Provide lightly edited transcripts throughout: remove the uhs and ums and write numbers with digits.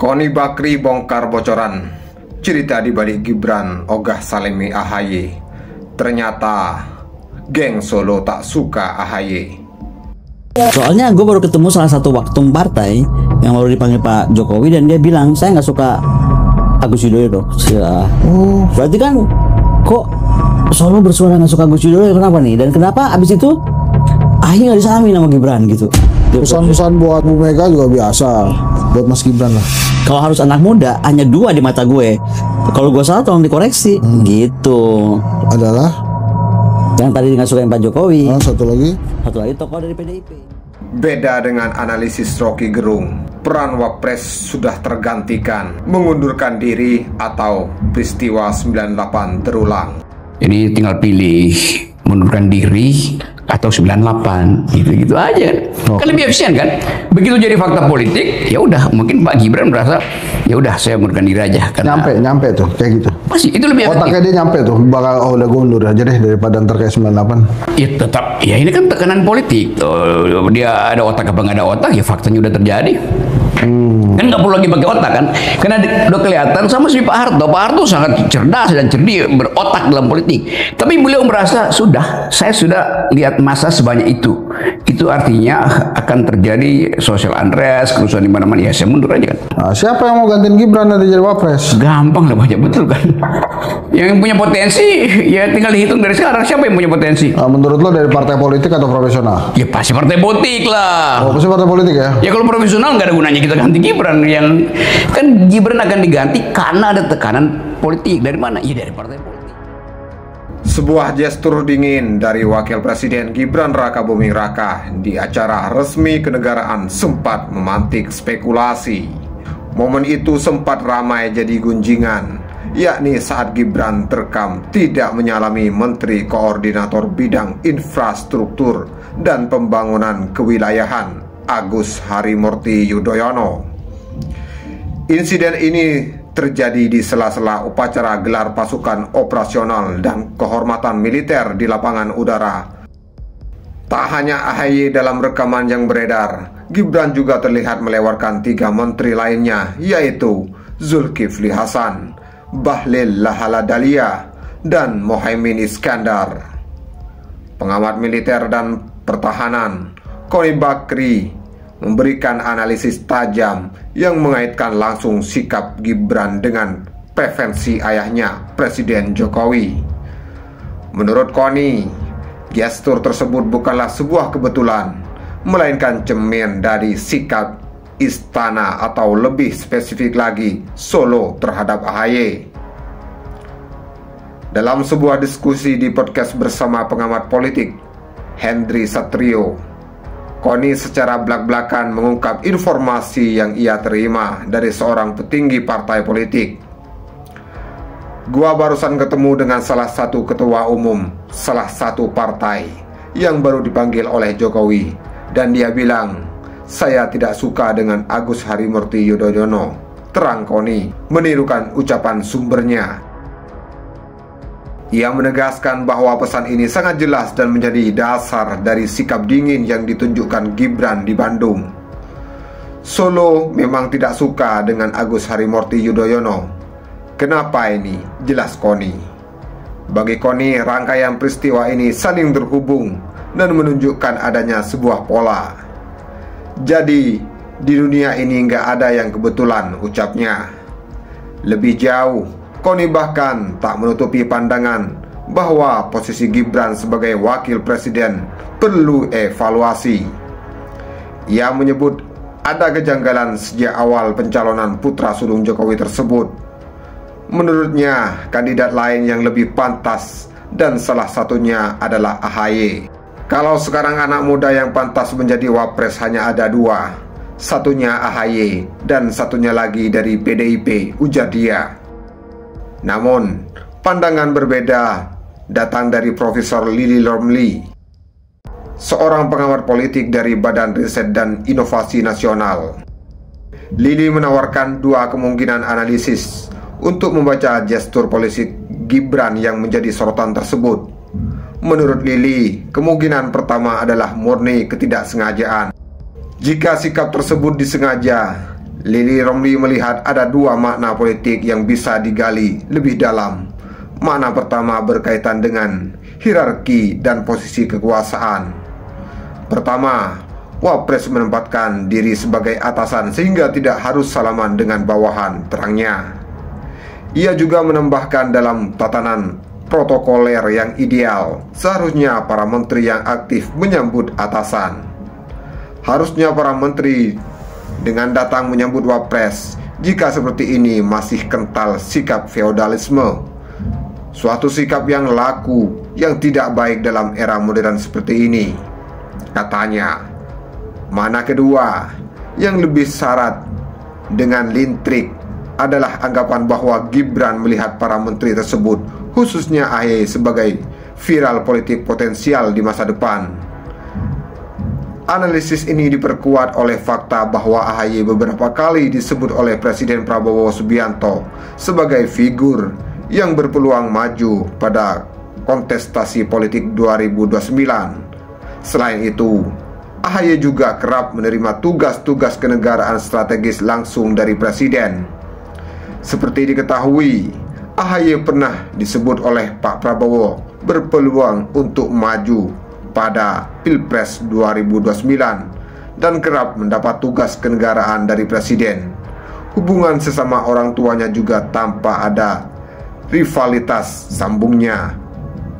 Koni Bakri bongkar bocoran cerita di balik Gibran ogah salimi AHY. Ternyata geng Solo tak suka AHY. Soalnya gue baru ketemu salah satu waktum partai yang baru dipanggil Pak Jokowi dan dia bilang saya nggak suka Agus Yudhoyono. Oh, berarti kan kok Solo bersuara nggak suka Agus Yudhoyono, kenapa nih? Dan kenapa abis itu AHY nggak disalamin sama Gibran gitu? Pesan-pesan buat Bu Mega juga biasa, buat Mas Gibran lah. Kalau harus anak muda, hanya dua di mata gue. Kalau gue salah tolong dikoreksi. Gitu. Adalah yang tadi nggak suka Pak Jokowi. Satu lagi tokoh dari PDIP. Beda dengan analisis Rocky Gerung, peran Wapres sudah tergantikan, mengundurkan diri atau peristiwa 98 terulang. Jadi tinggal pilih mengundurkan diri atau 98, gitu aja. Kan lebih efisien kan? Begitu jadi fakta politik, ya udah mungkin Pak Gibran merasa ya udah saya mengundurkan diri aja. Karena nyampe tuh kayak gitu. Pasti itu lebih efektif. Otaknya dia nyampe tuh, bakal udah gue undur aja deh daripada ntar kayak 98. Ya tetap, ya ini kan tekanan politik. Dia ada otak apa nggak ada otak, ya faktanya udah terjadi. Kan nggak perlu lagi pakai otak kan, karena udah kelihatan sama si Pak Harto. Pak Harto sangat cerdas dan cerdik, berotak dalam politik. Tapi beliau merasa saya sudah lihat masa sebanyak itu artinya akan terjadi social unrest, kerusuhan di mana-mana. Ya saya mundur aja kan. Nah, siapa yang mau gantiin Gibran nanti jadi Wapres? Gampang lah, banyak betul kan. Yang punya potensi ya tinggal dihitung dari sekarang, siapa yang punya potensi. Menurut lo dari partai politik atau profesional? Ya pasti partai politik lah. Oh, pasti partai politik ya? Ya kalau profesional nggak ada gunanya kita ganti Gibran. Yang kan Gibran akan diganti karena ada tekanan politik. Dari mana? Ya dari partai politik. Sebuah gestur dingin dari Wakil Presiden Gibran Rakabuming Raka di acara resmi kenegaraan sempat memantik spekulasi. Momen itu sempat ramai jadi gunjingan, yakni saat Gibran terekam tidak menyalami Menteri Koordinator Bidang Infrastruktur dan Pembangunan Kewilayahan Agus Harimurti Yudhoyono. Insiden ini terjadi di sela-sela upacara gelar pasukan operasional dan kehormatan militer di lapangan udara. Tak hanya AHY dalam rekaman yang beredar, Gibran juga terlihat melewatkan 3 menteri lainnya, yaitu Zulkifli Hasan, Bahlil Lahadalia, dan Mohaimin Iskandar. Pengamat militer dan pertahanan Koni Bakri memberikan analisis tajam yang mengaitkan langsung sikap Gibran dengan preferensi ayahnya, Presiden Jokowi. Menurut Koni, gestur tersebut bukanlah sebuah kebetulan, melainkan cermin dari sikap istana atau lebih spesifik lagi Solo terhadap AHY. Dalam sebuah diskusi di podcast bersama pengamat politik Hendry Satrio, Koni secara belak-belakan mengungkap informasi yang ia terima dari seorang petinggi partai politik. Gua barusan ketemu dengan salah satu ketua umum salah satu partai yang baru dipanggil oleh Jokowi, dan dia bilang, saya tidak suka dengan Agus Harimurti Yudhoyono, terang Koni, menirukan ucapan sumbernya. Ia menegaskan bahwa pesan ini sangat jelas dan menjadi dasar dari sikap dingin yang ditunjukkan Gibran di Bandung. Solo memang tidak suka dengan Agus Harimurti Yudhoyono. Kenapa ini? Jelas Koni. Bagi Koni, rangkaian peristiwa ini saling terhubung dan menunjukkan adanya sebuah pola. Jadi, di dunia ini nggak ada yang kebetulan, ucapnya. Lebih jauh, Koni bahkan tak menutupi pandangan bahwa posisi Gibran sebagai wakil presiden perlu evaluasi. Ia menyebut ada kejanggalan sejak awal pencalonan putra sulung Jokowi tersebut. Menurutnya, kandidat lain yang lebih pantas dan salah satunya adalah AHY. Kalau sekarang anak muda yang pantas menjadi wapres hanya ada 2, satunya AHY dan satunya lagi dari PDIP, ujar dia. Namun, pandangan berbeda datang dari Profesor Lili Romli, seorang pengamat politik dari Badan Riset dan Inovasi Nasional. Lili menawarkan 2 kemungkinan analisis untuk membaca gestur politik Gibran yang menjadi sorotan tersebut. Menurut Lili, kemungkinan pertama adalah murni ketidaksengajaan. Jika sikap tersebut disengaja, Lili Romli melihat ada dua makna politik yang bisa digali lebih dalam. Makna pertama berkaitan dengan hierarki dan posisi kekuasaan. Pertama, Wapres menempatkan diri sebagai atasan sehingga tidak harus salaman dengan bawahan, terangnya. Ia juga menambahkan dalam tatanan protokoler yang ideal, seharusnya para menteri yang aktif menyambut atasan. Harusnya para menteri dengan datang menyambut Wapres. Jika seperti ini masih kental sikap feodalisme, suatu sikap yang laku, yang tidak baik dalam era modern seperti ini, katanya. Mana kedua, yang lebih syarat dengan lintrik, adalah anggapan bahwa Gibran melihat para menteri tersebut, khususnya AHY, sebagai viral politik potensial di masa depan. Analisis ini diperkuat oleh fakta bahwa AHY beberapa kali disebut oleh Presiden Prabowo Subianto sebagai figur yang berpeluang maju pada kontestasi politik 2029. Selain itu, AHY juga kerap menerima tugas-tugas kenegaraan strategis langsung dari Presiden. Seperti diketahui, AHY pernah disebut oleh Pak Prabowo berpeluang untuk maju pada Pilpres 2029 dan kerap mendapat tugas kenegaraan dari Presiden. Hubungan sesama orang tuanya juga tanpa ada rivalitas, sambungnya.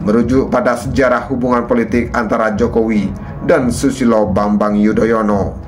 Merujuk pada sejarah hubungan politik antara Jokowi dan Susilo Bambang Yudhoyono.